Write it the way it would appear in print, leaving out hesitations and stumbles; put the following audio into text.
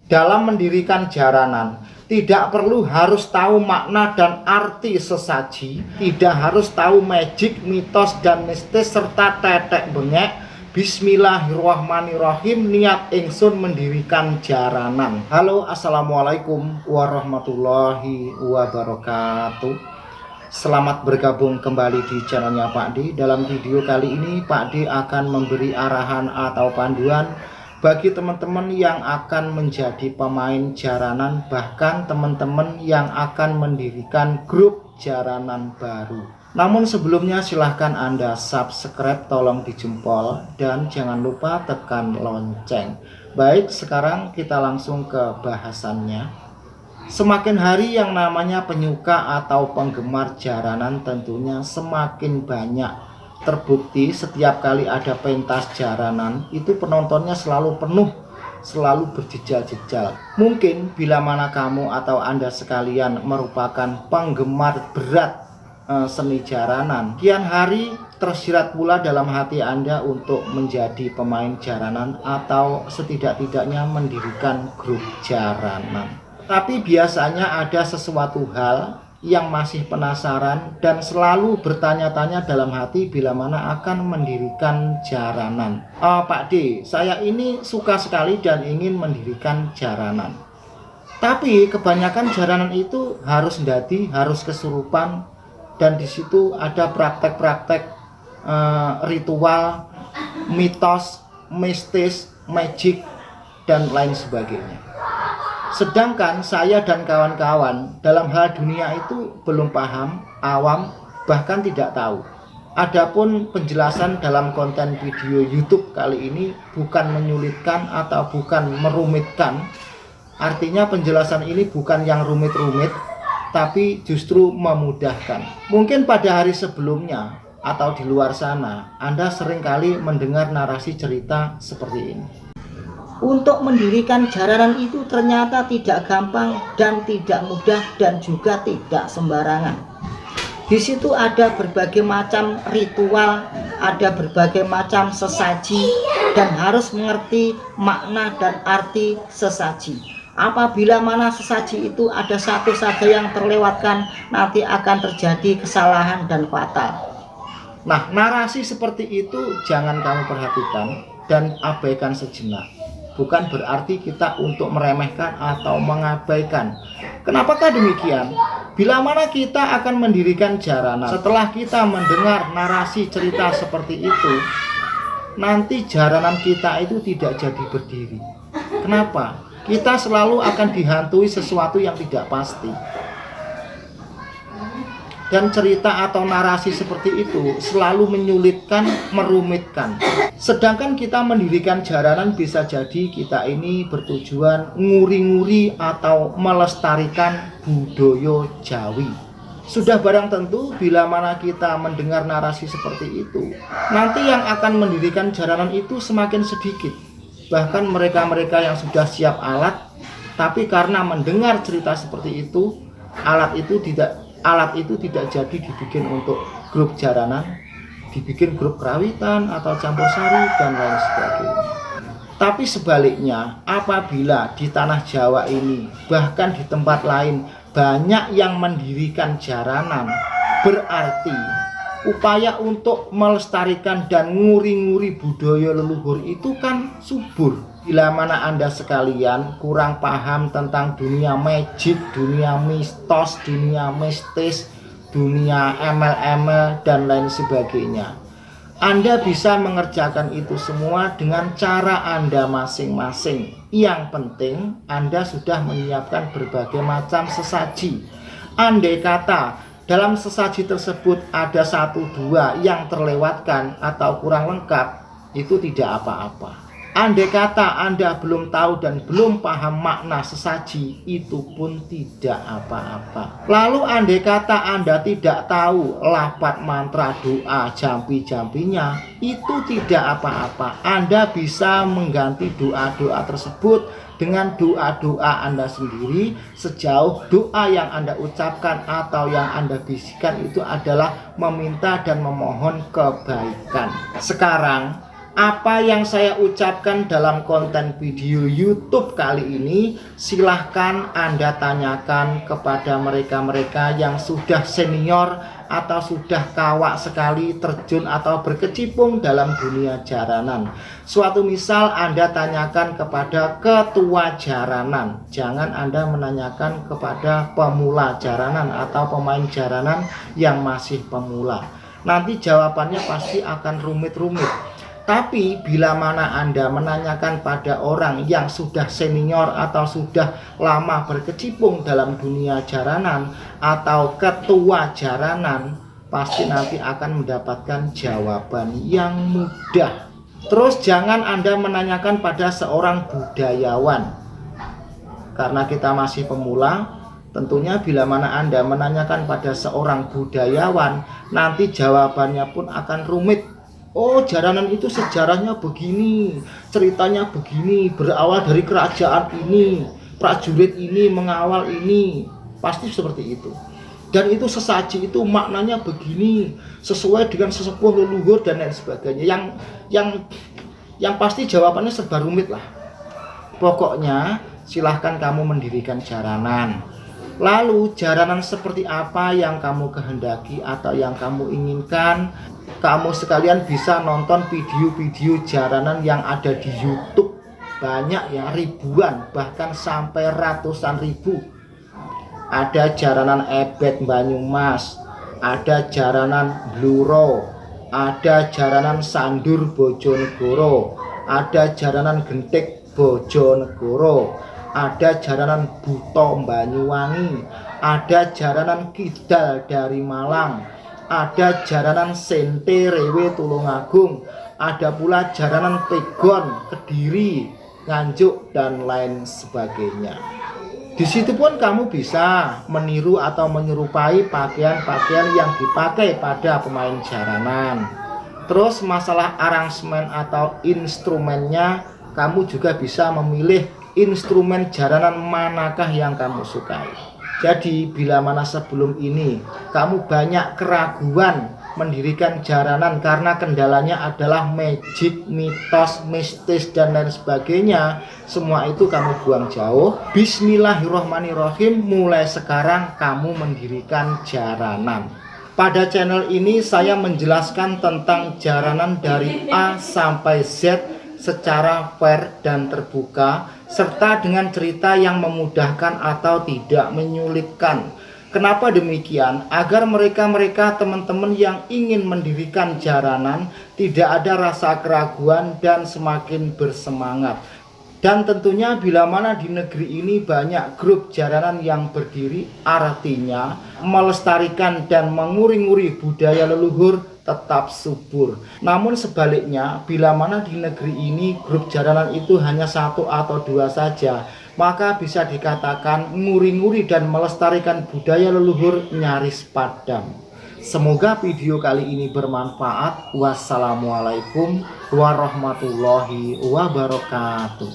Dalam mendirikan jaranan, tidak perlu harus tahu makna dan arti sesaji, tidak harus tahu magic, mitos, dan mistis, serta tetek bengek. Bismillahirrahmanirrahim, niat ingsun mendirikan jaranan. Halo, assalamualaikum warahmatullahi wabarakatuh. Selamat bergabung kembali di channelnya Pak D. Dalam video kali ini Pak D akan memberi arahan atau panduan bagi teman-teman yang akan menjadi pemain jaranan, bahkan teman-teman yang akan mendirikan grup jaranan baru. Namun sebelumnya silahkan Anda subscribe, tolong dijempol, dan jangan lupa tekan lonceng. Baik, sekarang kita langsung ke bahasannya. Semakin hari yang namanya penyuka atau penggemar jaranan tentunya semakin banyak. Terbukti setiap kali ada pentas jaranan itu penontonnya selalu penuh, selalu berjejal-jejal. Mungkin bila mana kamu atau Anda sekalian merupakan penggemar berat seni jaranan, kian hari tersirat pula dalam hati Anda untuk menjadi pemain jaranan atau setidak-tidaknya mendirikan grup jaranan. Tapi biasanya ada sesuatu hal yang masih penasaran dan selalu bertanya-tanya dalam hati bila mana akan mendirikan jaranan. Pak D, saya ini suka sekali dan ingin mendirikan jaranan. Tapi kebanyakan jaranan itu harus ndadi, harus kesurupan, dan di situ ada praktek-praktek ritual, mitos, mistis, magic, dan lain sebagainya. Sedangkan saya dan kawan-kawan dalam hal dunia itu belum paham, awam, bahkan tidak tahu. Adapun penjelasan dalam konten video YouTube kali ini bukan menyulitkan atau bukan merumitkan. Artinya penjelasan ini bukan yang rumit-rumit, tapi justru memudahkan. Mungkin pada hari sebelumnya atau di luar sana Anda seringkali mendengar narasi cerita seperti ini. Untuk mendirikan jaranan itu ternyata tidak gampang dan tidak mudah dan juga tidak sembarangan. Di situ ada berbagai macam ritual, ada berbagai macam sesaji, dan harus mengerti makna dan arti sesaji. Apabila mana sesaji itu ada satu saja yang terlewatkan, nanti akan terjadi kesalahan dan fatal. Nah, narasi seperti itu jangan kamu perhatikan dan abaikan sejenak. Bukan berarti kita untuk meremehkan atau mengabaikan. Kenapakah demikian? Bila mana kita akan mendirikan jaranan, setelah kita mendengar narasi cerita seperti itu, nanti jaranan kita itu tidak jadi berdiri. Kenapa? Kita selalu akan dihantui sesuatu yang tidak pasti. Dan cerita atau narasi seperti itu selalu menyulitkan, merumitkan. Sedangkan kita mendirikan jaranan bisa jadi kita ini bertujuan nguri-nguri atau melestarikan budaya Jawi. Sudah barang tentu bila mana kita mendengar narasi seperti itu, nanti yang akan mendirikan jaranan itu semakin sedikit. Bahkan mereka-mereka yang sudah siap alat, tapi karena mendengar cerita seperti itu, alat itu tidak jadi dibikin untuk grup jaranan, dibikin grup kerawitan atau campur sari dan lain sebagainya. Tapi sebaliknya, apabila di tanah Jawa ini bahkan di tempat lain banyak yang mendirikan jaranan, berarti upaya untuk melestarikan dan nguri-nguri budaya leluhur itu kan subur. Bila mana Anda sekalian kurang paham tentang dunia magic, dunia mistos, dunia mistis, dunia ML-ML, dan lain sebagainya, Anda bisa mengerjakan itu semua dengan cara Anda masing-masing. Yang penting Anda sudah menyiapkan berbagai macam sesaji. Andai kata dalam sesaji tersebut ada 1-2 yang terlewatkan atau kurang lengkap, itu tidak apa-apa. Andai kata Anda belum tahu dan belum paham makna sesaji, itu pun tidak apa-apa. Lalu andai kata Anda tidak tahu lafaz mantra doa jampi-jampinya, itu tidak apa-apa. Anda bisa mengganti doa-doa tersebut dengan doa-doa Anda sendiri, sejauh doa yang Anda ucapkan atau yang Anda bisikan itu adalah meminta dan memohon kebaikan. Sekarang apa yang saya ucapkan dalam konten video YouTube kali ini, silahkan Anda tanyakan kepada mereka-mereka yang sudah senior atau sudah kawak sekali terjun atau berkecimpung dalam dunia jaranan. Suatu misal Anda tanyakan kepada ketua jaranan, jangan Anda menanyakan kepada pemula jaranan atau pemain jaranan yang masih pemula. Nanti jawabannya pasti akan rumit-rumit. Tapi bila mana Anda menanyakan pada orang yang sudah senior atau sudah lama berkecimpung dalam dunia jaranan atau ketua jaranan, pasti nanti akan mendapatkan jawaban yang mudah. Terus jangan Anda menanyakan pada seorang budayawan, karena kita masih pemula. Tentunya bila mana Anda menanyakan pada seorang budayawan, nanti jawabannya pun akan rumit. Oh, jaranan itu sejarahnya begini, ceritanya begini, berawal dari kerajaan ini, prajurit ini mengawal ini, pasti seperti itu. Dan itu sesaji itu maknanya begini, sesuai dengan sesepuh leluhur dan lain sebagainya. Yang pasti jawabannya serba rumit lah. Pokoknya silahkan kamu mendirikan jaranan. Lalu jaranan seperti apa yang kamu kehendaki atau yang kamu inginkan, kamu sekalian bisa nonton video-video jaranan yang ada di YouTube. Banyak ya, ribuan, bahkan sampai ratusan ribu. Ada jaranan Ebet Banyumas, ada jaranan Bluro, ada jaranan Sandur Bojonegoro, ada jaranan Gentik Bojonegoro, ada jaranan Buto Banyuwangi, ada jaranan Kidal dari Malang, ada jaranan Sente Rewe Tulungagung, ada pula jaranan Pegon Kediri, Nganjuk dan lain sebagainya. Di situ pun kamu bisa meniru atau menyerupai pakaian-pakaian yang dipakai pada pemain jaranan. Terus masalah aransemen atau instrumennya, kamu juga bisa memilih instrumen jaranan manakah yang kamu sukai. Jadi bila mana sebelum ini kamu banyak keraguan mendirikan jaranan karena kendalanya adalah magic, mitos, mistis dan lain sebagainya, semua itu kamu buang jauh. Bismillahirrohmanirrohim, mulai sekarang kamu mendirikan jaranan. Pada channel ini saya menjelaskan tentang jaranan dari A sampai Z secara fair dan terbuka, serta dengan cerita yang memudahkan atau tidak menyulitkan. Kenapa demikian? Agar mereka teman-teman yang ingin mendirikan jaranan tidak ada rasa keraguan dan semakin bersemangat. Dan tentunya bila mana di negeri ini banyak grup jaranan yang berdiri, artinya melestarikan dan menguri-nguri budaya leluhur tetap subur. Namun sebaliknya, bila mana di negeri ini grup jaranan itu hanya satu atau dua saja, maka bisa dikatakan nguri-nguri dan melestarikan budaya leluhur nyaris padam. Semoga video kali ini bermanfaat. Wassalamualaikum warahmatullahi wabarakatuh.